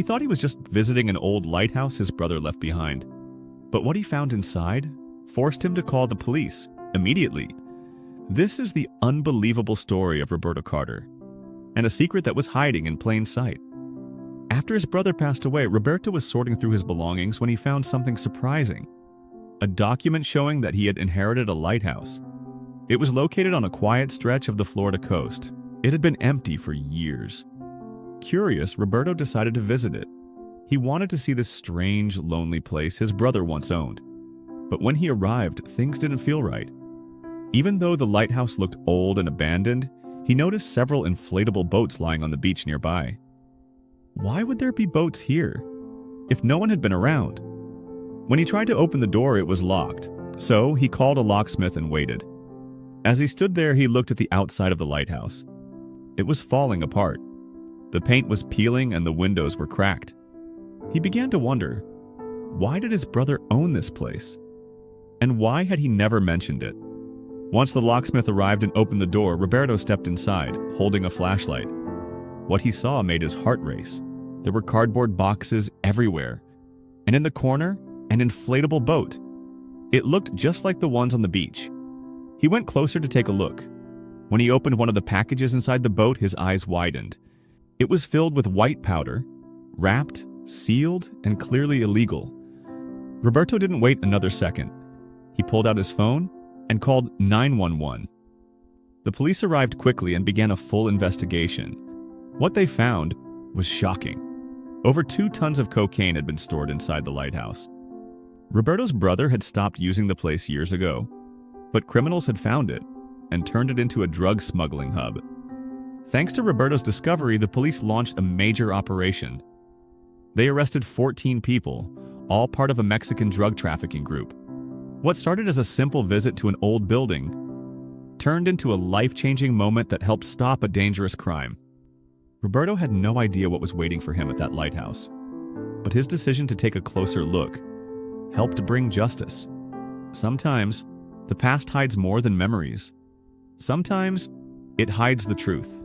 He thought he was just visiting an old lighthouse his brother left behind. But what he found inside forced him to call the police immediately. This is the unbelievable story of Roberto Carter, and a secret that was hiding in plain sight. After his brother passed away, Roberto was sorting through his belongings when he found something surprising. A document showing that he had inherited a lighthouse. It was located on a quiet stretch of the Florida coast. It had been empty for years. Curious, Roberto decided to visit it. He wanted to see this strange, lonely place his brother once owned. But when he arrived, things didn't feel right. Even though the lighthouse looked old and abandoned, he noticed several inflatable boats lying on the beach nearby. Why would there be boats here, if no one had been around? When he tried to open the door, it was locked, so he called a locksmith and waited. As he stood there, he looked at the outside of the lighthouse. It was falling apart. The paint was peeling and the windows were cracked. He began to wonder, why did his brother own this place? And why had he never mentioned it? Once the locksmith arrived and opened the door, Roberto stepped inside, holding a flashlight. What he saw made his heart race. There were cardboard boxes everywhere, and in the corner, an inflatable boat. It looked just like the ones on the beach. He went closer to take a look. When he opened one of the packages inside the boat, his eyes widened. It was filled with white powder, wrapped, sealed, and clearly illegal. Roberto didn't wait another second. He pulled out his phone and called 911. The police arrived quickly and began a full investigation. What they found was shocking. Over 2 tons of cocaine had been stored inside the lighthouse. Roberto's brother had stopped using the place years ago, but criminals had found it and turned it into a drug smuggling hub. Thanks to Roberto's discovery, the police launched a major operation. They arrested 14 people, all part of a Mexican drug trafficking group. What started as a simple visit to an old building turned into a life-changing moment that helped stop a dangerous crime. Roberto had no idea what was waiting for him at that lighthouse, but his decision to take a closer look helped bring justice. Sometimes, the past hides more than memories. Sometimes, it hides the truth.